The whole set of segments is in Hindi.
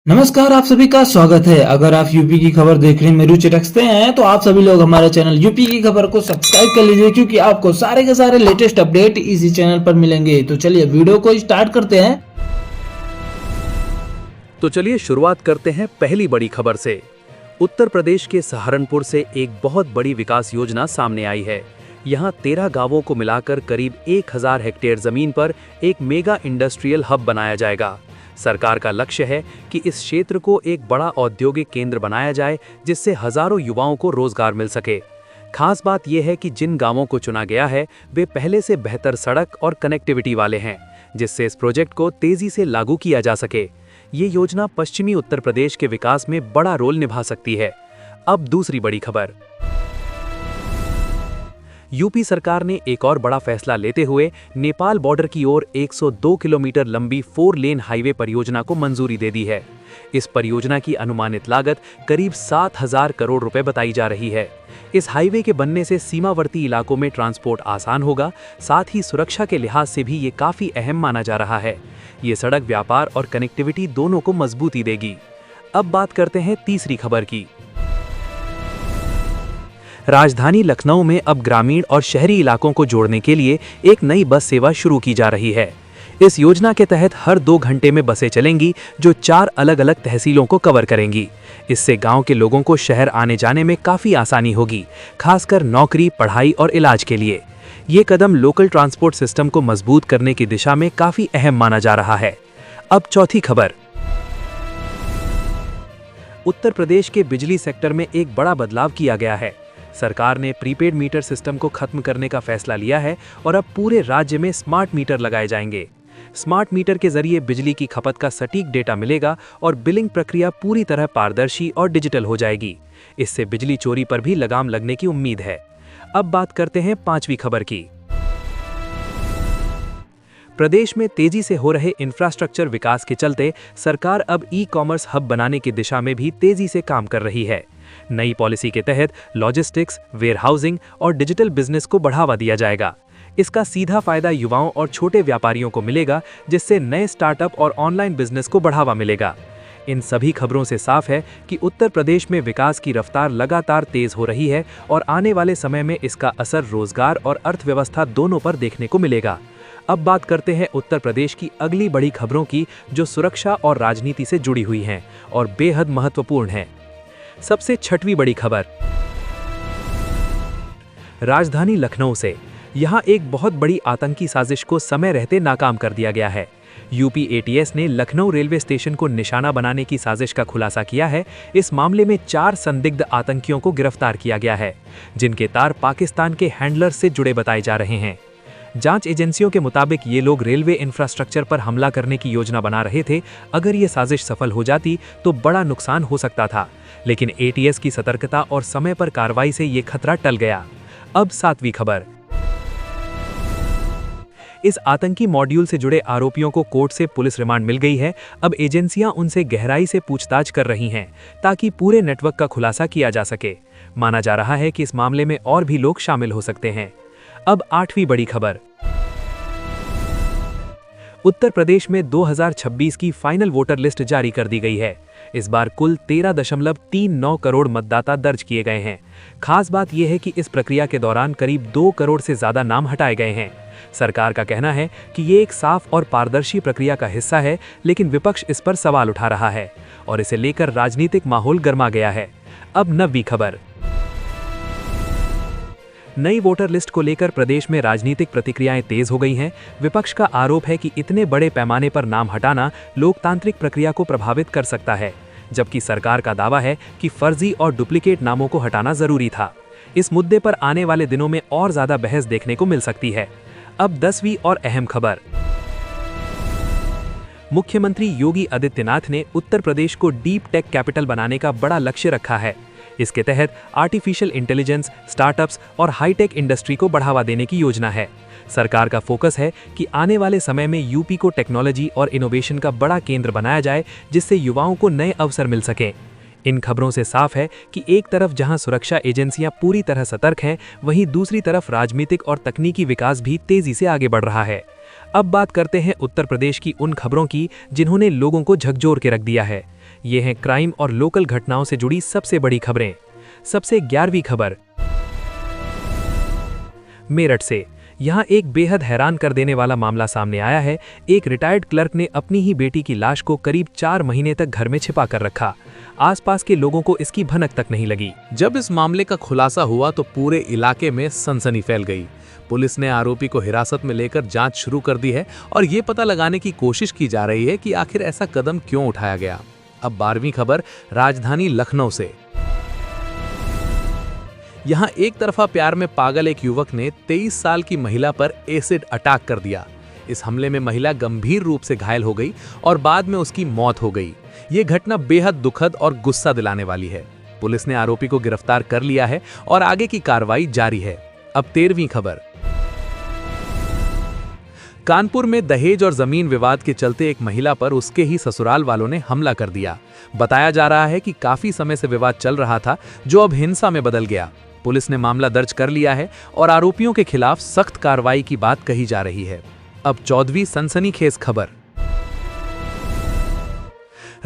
नमस्कार, आप सभी का स्वागत है। अगर आप यूपी की खबर देखने में रुचि रखते हैं तो आप सभी लोग हमारे चैनल यूपी की खबर को सब्सक्राइब कर लीजिए, क्योंकि आपको सारे के सारे लेटेस्ट अपडेट इसी चैनल पर मिलेंगे। तो चलिए वीडियो को स्टार्ट करते हैं। तो चलिए शुरुआत करते हैं पहली बड़ी खबर से। उत्तर प्रदेश के सहारनपुर से एक बहुत बड़ी विकास योजना सामने आई है। यहाँ 13 गांवों को मिलाकर करीब 1000 हेक्टेयर जमीन पर एक मेगा इंडस्ट्रियल हब बनाया जाएगा। सरकार का लक्ष्य है कि इस क्षेत्र को एक बड़ा औद्योगिक केंद्र बनाया जाए, जिससे हजारों युवाओं को रोजगार मिल सके। खास बात यह है कि जिन गांवों को चुना गया है वे पहले से बेहतर सड़क और कनेक्टिविटी वाले हैं, जिससे इस प्रोजेक्ट को तेजी से लागू किया जा सके। ये योजना पश्चिमी उत्तर प्रदेश के विकास में बड़ा रोल निभा सकती है। अब दूसरी बड़ी खबर। यूपी सरकार ने एक और बड़ा फैसला लेते हुए नेपाल बॉर्डर की ओर 102 किलोमीटर लंबी 4 लेन हाईवे परियोजना को मंजूरी दे दी है। इस परियोजना की अनुमानित लागत करीब 7000 करोड़ रुपए बताई जा रही है। इस हाईवे के बनने से सीमावर्ती इलाकों में ट्रांसपोर्ट आसान होगा, साथ ही सुरक्षा के लिहाज से भी ये काफी अहम माना जा रहा है। ये सड़क व्यापार और कनेक्टिविटी दोनों को मजबूती देगी। अब बात करते हैं तीसरी खबर की। राजधानी लखनऊ में अब ग्रामीण और शहरी इलाकों को जोड़ने के लिए एक नई बस सेवा शुरू की जा रही है। इस योजना के तहत हर 2 घंटे में बसें चलेंगी, जो 4 अलग-अलग तहसीलों को कवर करेंगी। इससे गांव के लोगों को शहर आने जाने में काफ़ी आसानी होगी, खासकर नौकरी, पढ़ाई और इलाज के लिए। ये कदम लोकल ट्रांसपोर्ट सिस्टम को मजबूत करने की दिशा में काफ़ी अहम माना जा रहा है। अब चौथी खबर। उत्तर प्रदेश के बिजली सेक्टर में एक बड़ा बदलाव किया गया है। सरकार ने प्रीपेड मीटर सिस्टम को खत्म करने का फैसला लिया है और अब पूरे राज्य में स्मार्ट मीटर लगाए जाएंगे। स्मार्ट मीटर के जरिए बिजली की खपत का सटीक डेटा मिलेगा और बिलिंग प्रक्रिया पूरी तरह पारदर्शी और डिजिटल हो जाएगी। इससे बिजली चोरी पर भी लगाम लगने की उम्मीद है। अब बात करते हैं पांचवी खबर की। प्रदेश में तेजी से हो रहे इंफ्रास्ट्रक्चर विकास के चलते सरकार अब ई-कॉमर्स हब बनाने की दिशा में भी तेजी से काम कर रही है। नई पॉलिसी के तहत लॉजिस्टिक्स, वेयरहाउसिंग और डिजिटल बिजनेस को बढ़ावा दिया जाएगा। इसका सीधा फायदा युवाओं और छोटे व्यापारियों को मिलेगा, जिससे नए स्टार्टअप और ऑनलाइन बिजनेस को बढ़ावा मिलेगा। इन सभी खबरों से साफ है कि उत्तर प्रदेश में विकास की रफ्तार लगातार तेज हो रही है और आने वाले समय में इसका असर रोजगार और अर्थव्यवस्था दोनों पर देखने को मिलेगा। अब बात करते हैं उत्तर प्रदेश की अगली बड़ी खबरों की, जो सुरक्षा और राजनीति से जुड़ी हुई हैं और बेहद महत्वपूर्ण हैं। सबसे छठवीं बड़ी खबर। राजधानी लखनऊ से यहां एक बहुत बड़ी आतंकी साजिश को समय रहते नाकाम कर दिया गया है। यूपी एटीएस ने लखनऊ रेलवे स्टेशन को निशाना बनाने की साजिश का खुलासा किया है। इस मामले में 4 संदिग्ध आतंकियों को गिरफ्तार किया गया है, जिनके तार पाकिस्तान के हैंडलर से जुड़े बताए जा रहे हैं। जांच एजेंसियों के मुताबिक ये लोग रेलवे इंफ्रास्ट्रक्चर पर हमला करने की योजना बना रहे थे। अगर ये साजिश सफल हो जाती तो बड़ा नुकसान हो सकता था, लेकिन एटीएस की सतर्कता और समय पर कार्रवाई से ये खतरा टल गया। अब 7वीं खबर। इस आतंकी मॉड्यूल से जुड़े आरोपियों को कोर्ट से पुलिस रिमांड मिल गई है। अब एजेंसियां उनसे गहराई से पूछताछ कर रही हैं, ताकि पूरे नेटवर्क का खुलासा किया जा सके। माना जा रहा है कि इस मामले में और भी लोग शामिल हो सकते हैं। अब 8वीं बड़ी खबर। उत्तर प्रदेश में 2026 की फाइनल वोटर लिस्ट जारी कर दी गई है। इस बार कुल 13.39 करोड़ मतदाता दर्ज किए गए हैं। खास बात यह है कि इस प्रक्रिया के दौरान करीब 2 करोड़ से ज्यादा नाम हटाए गए हैं। सरकार का कहना है कि ये एक साफ और पारदर्शी प्रक्रिया का हिस्सा है, लेकिन विपक्ष इस पर सवाल उठा रहा है और इसे लेकर राजनीतिक माहौल गर्मा गया है। अब 9वीं खबर। नई वोटर लिस्ट को लेकर प्रदेश में राजनीतिक प्रतिक्रियाएं तेज हो गई हैं। विपक्ष का आरोप है कि इतने बड़े पैमाने पर नाम हटाना लोकतांत्रिक प्रक्रिया को प्रभावित कर सकता है, जबकि सरकार का दावा है कि फर्जी और डुप्लीकेट नामों को हटाना जरूरी था। इस मुद्दे पर आने वाले दिनों में और ज्यादा बहस देखने को मिल सकती है। अब 10वीं और अहम खबर। मुख्यमंत्री योगी आदित्यनाथ ने उत्तर प्रदेश को डीप टेक कैपिटल बनाने का बड़ा लक्ष्य रखा है। इसके तहत आर्टिफिशियल इंटेलिजेंस, स्टार्टअप्स और हाईटेक इंडस्ट्री को बढ़ावा देने की योजना है। सरकार का फोकस है कि आने वाले समय में यूपी को टेक्नोलॉजी और इनोवेशन का बड़ा केंद्र बनाया जाए, जिससे युवाओं को नए अवसर मिल सकें। इन खबरों से साफ है कि एक तरफ जहां सुरक्षा एजेंसियां पूरी तरह सतर्क हैं, वहीं दूसरी तरफ राजनीतिक और तकनीकी विकास भी तेजी से आगे बढ़ रहा है। अब बात करते हैं उत्तर प्रदेश की उन खबरों की जिन्होंने लोगों को झकझोर के रख दिया है। ये हैं क्राइम और लोकल घटनाओं से जुड़ी सबसे बड़ी खबरें। सबसे 11वीं खबर मेरठ से। यहाँ एक बेहद हैरान कर देने वाला मामला सामने आया है। एक रिटायर्ड क्लर्क ने अपनी ही बेटी की लाश को करीब 4 महीने तक घर में छिपा कर रखा। आसपास के लोगों को इसकी भनक तक नहीं लगी। जब इस मामले का खुलासा हुआ तो पूरे इलाके में सनसनी फैल गई। पुलिस ने आरोपी को हिरासत में लेकर जांच शुरू कर दी है और ये पता लगाने की कोशिश की जा रही है कि आखिर ऐसा कदम क्यों उठाया गया। अब 12वीं खबर राजधानी लखनऊ से। यहाँ एक तरफा प्यार में पागल एक युवक ने 23 साल की महिला पर एसिड अटैक कर दिया। इस हमले में महिला गंभीर रूप से घायल हो गई और बाद में उसकी मौत हो गई। ये घटना बेहद दुखद और गुस्सा दिलाने वाली है। पुलिस ने आरोपी को गिरफ्तार कर लिया है और आगे की कार्रवाई जारी है। अब 13वीं खबर। कानपुर में दहेज और जमीन विवाद के चलते एक महिला पर उसके ही ससुराल वालों ने हमला कर दिया। बताया जा रहा है कि काफी समय से विवाद चल रहा था जो अब हिंसा में बदल गया। पुलिस ने मामला दर्ज कर लिया है और आरोपियों के खिलाफ सख्त कार्रवाई की बात कही जा रही है। अब 14वीं सनसनीखेज खबर।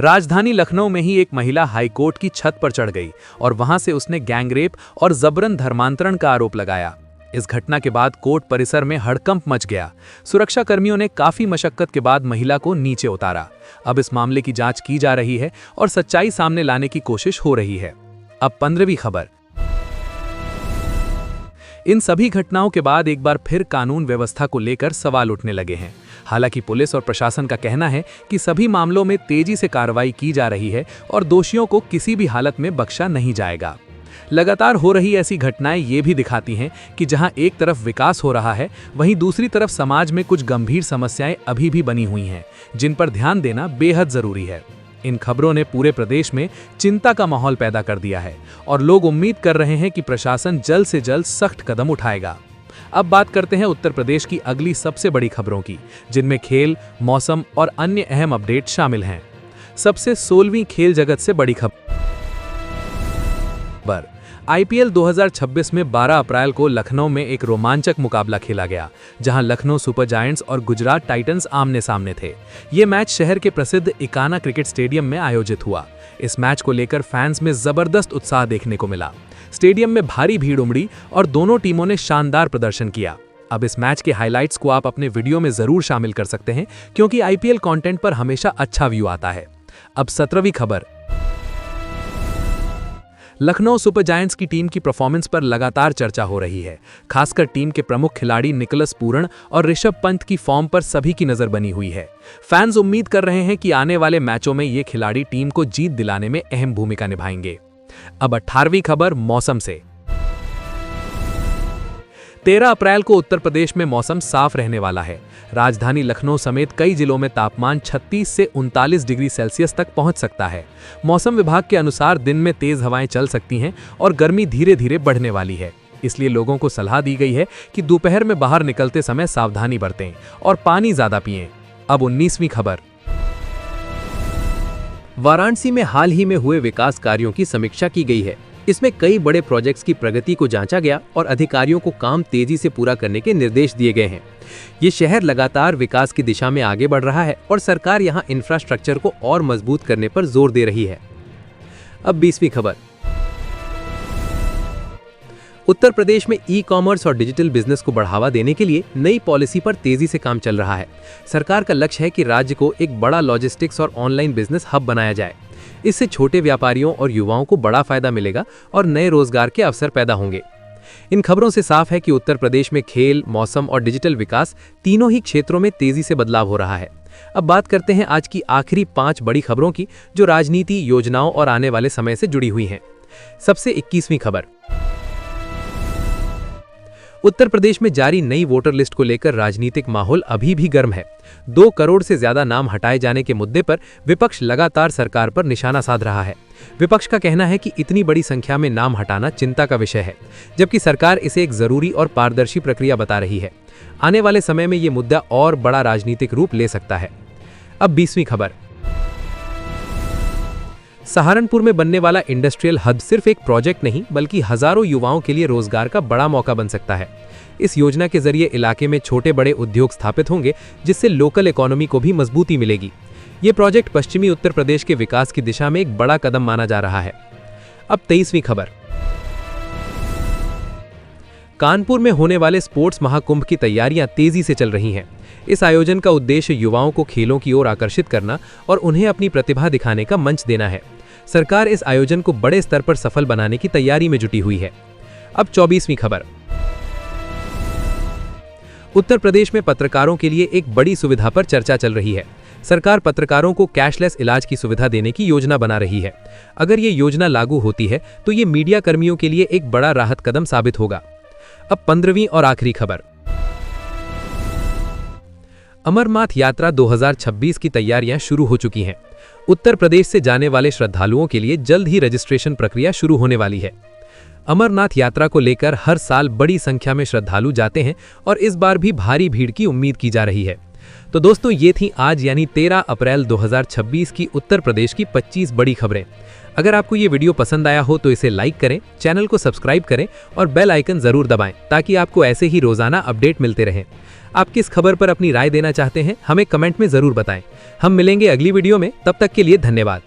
राजधानी लखनऊ में ही एक महिला हाईकोर्ट की छत पर चढ़ गई और वहां से उसने गैंगरेप और जबरन धर्मांतरण का आरोप लगाया। इस घटना के बाद कोर्ट परिसर में हड़कंप मच गया। सुरक्षा कर्मियों ने काफी मशक्कत के बाद महिला को नीचे उतारा। अब इस मामले की जांच की जा रही है और सच्चाई सामने लाने की कोशिश हो रही है। अब 15वीं खबर। इन सभी घटनाओं के बाद एक बार फिर कानून व्यवस्था को लेकर सवाल उठने लगे हैं। हालांकि पुलिस और प्रशासन का कहना है कि सभी मामलों में तेजी से कार्रवाई की जा रही है और दोषियों को किसी भी हालत में बख्शा नहीं जाएगा। लगातार हो रही ऐसी घटनाएं ये भी दिखाती हैं कि जहां एक तरफ विकास हो रहा है, वहीं दूसरी तरफ समाज में कुछ गंभीर समस्याएं अभी भी बनी हुई हैं, जिन पर ध्यान देना बेहद जरूरी है। इन खबरों ने पूरे प्रदेश में चिंता का माहौल पैदा कर दिया है और लोग उम्मीद कर रहे हैं कि प्रशासन जल्द से जल्द सख्त कदम उठाएगा। अब बात करते हैं उत्तर प्रदेश की अगली सबसे बड़ी खबरों की, जिनमें खेल, मौसम और अन्य अहम अपडेट शामिल हैं। सबसे 16वीं खेल जगत से बड़ी खबर। आईपीएल 2026 में 12 अप्रैल को लखनऊ में एक रोमांचक मुकाबला खेला गया, जहां लखनऊ सुपर जायंट्स और गुजरात टाइटंस आमने सामने थे। ये मैच शहर के प्रसिद्ध इकाना क्रिकेट स्टेडियम में आयोजित हुआ। इस मैच को लेकर फैंस में जबरदस्त उत्साह देखने को मिला। स्टेडियम में भारी भीड़ उमड़ी और दोनों टीमों ने शानदार प्रदर्शन किया। अब इस मैच के हाइलाइट्स को आप अपने वीडियो में जरूर शामिल कर सकते हैं, क्योंकि आईपीएल कंटेंट पर हमेशा अच्छा व्यू आता है। अब 17वीं खबर। लखनऊ सुपर जायंट्स की टीम की परफॉर्मेंस पर लगातार चर्चा हो रही है। खासकर टीम के प्रमुख खिलाड़ी निकोलस पूरन और ऋषभ पंत की फॉर्म पर सभी की नजर बनी हुई है। फैंस उम्मीद कर रहे हैं कि आने वाले मैचों में ये खिलाड़ी टीम को जीत दिलाने में अहम भूमिका निभाएंगे। अब 18वीं खबर मौसम से। 13 अप्रैल को उत्तर प्रदेश में मौसम साफ रहने वाला है। राजधानी लखनऊ समेत कई जिलों में तापमान 36 से 39 डिग्री सेल्सियस तक पहुंच सकता है। मौसम विभाग के अनुसार दिन में तेज हवाएं चल सकती हैं और गर्मी धीरे धीरे बढ़ने वाली है। इसलिए लोगों को सलाह दी गई है कि दोपहर में बाहर निकलते समय सावधानी बरतें और पानी ज्यादा पिएं। अब 19वीं खबर। वाराणसी में हाल ही में हुए विकास कार्यों की समीक्षा की गई है। इसमें कई बड़े प्रोजेक्ट्स की प्रगति को जांचा गया और अधिकारियों को काम तेजी से पूरा करने के निर्देश दिए गए हैं। ये शहर लगातार विकास की दिशा में आगे बढ़ रहा है और सरकार यहां इंफ्रास्ट्रक्चर को और मजबूत करने पर जोर दे रही है। अब 20वीं खबर। उत्तर प्रदेश में ई-कॉमर्स और डिजिटल बिजनेस को बढ़ावा देने के लिए नई पॉलिसी पर तेजी से काम चल रहा है। सरकार का लक्ष्य है कि राज्य को एक बड़ा लॉजिस्टिक्स और ऑनलाइन बिजनेस हब बनाया जाए। इससे छोटे व्यापारियों और युवाओं को बड़ा फायदा मिलेगा और नए रोजगार के अवसर पैदा होंगे। इन खबरों से साफ है कि उत्तर प्रदेश में खेल, मौसम और डिजिटल विकास तीनों ही क्षेत्रों में तेजी से बदलाव हो रहा है। अब बात करते हैं आज की आखिरी 5 बड़ी खबरों की, जो राजनीति, योजनाओं और आने वाले समय से जुड़ी हुई हैं। सबसे 21वीं खबर। उत्तर प्रदेश में जारी नई वोटर लिस्ट को लेकर राजनीतिक माहौल अभी भी गर्म है। 2 करोड़ से ज्यादा नाम हटाए जाने के मुद्दे पर विपक्ष लगातार सरकार पर निशाना साध रहा है। विपक्ष का कहना है कि इतनी बड़ी संख्या में नाम हटाना चिंता का विषय है, जबकि सरकार इसे एक जरूरी और पारदर्शी प्रक्रिया बता रही है। आने वाले समय में ये मुद्दा और बड़ा राजनीतिक रूप ले सकता है। अब 20वीं खबर। सहारनपुर में बनने वाला इंडस्ट्रियल हब सिर्फ एक प्रोजेक्ट नहीं, बल्कि हजारों युवाओं के लिए रोजगार का बड़ा मौका बन सकता है। इस योजना के जरिए इलाके में छोटे बड़े उद्योग स्थापित होंगे, जिससे लोकल इकोनॉमी को भी मजबूती मिलेगी। ये प्रोजेक्ट पश्चिमी उत्तर प्रदेश के विकास की दिशा में एक बड़ा कदम माना जा रहा है। अब 23वीं खबर। कानपुर में होने वाले स्पोर्ट्स महाकुंभ की तैयारियां तेजी से चल रही हैं। इस आयोजन का उद्देश्य युवाओं को खेलों की ओर आकर्षित करना और उन्हें अपनी प्रतिभा दिखाने का मंच देना है। सरकार इस आयोजन को बड़े स्तर पर सफल बनाने की तैयारी में जुटी हुई है। अब 24वीं खबर। उत्तर प्रदेश में पत्रकारों के लिए एक बड़ी सुविधा पर चर्चा चल रही है। सरकार पत्रकारों को कैशलेस इलाज की सुविधा देने की योजना बना रही है। अगर ये योजना लागू होती है तो ये मीडिया कर्मियों के लिए एक बड़ा राहत कदम साबित होगा। अब 15वीं और आखिरी खबर। अमरनाथ यात्रा 2026 की तैयारियां शुरू हो चुकी हैं। उत्तर प्रदेश से जाने वाले श्रद्धालुओं के लिए जल्द ही रजिस्ट्रेशन प्रक्रिया शुरू होने वाली है। अमरनाथ यात्रा को लेकर हर साल बड़ी संख्या में श्रद्धालु जाते हैं और इस बार भी भारी भीड़ की उम्मीद की जा रही है। तो दोस्तों, ये थी आज यानी 13 अप्रैल 2026 की उत्तर प्रदेश की 25 बड़ी खबरें। अगर आपको ये वीडियो पसंद आया हो तो इसे लाइक करें, चैनल को सब्सक्राइब करें और बेल आइकन जरूर दबाएं ताकि आपको ऐसे ही रोजाना अपडेट मिलते रहें। आप किस खबर पर अपनी राय देना चाहते हैं हमें कमेंट में जरूर बताएं। हम मिलेंगे अगली वीडियो में, तब तक के लिए धन्यवाद।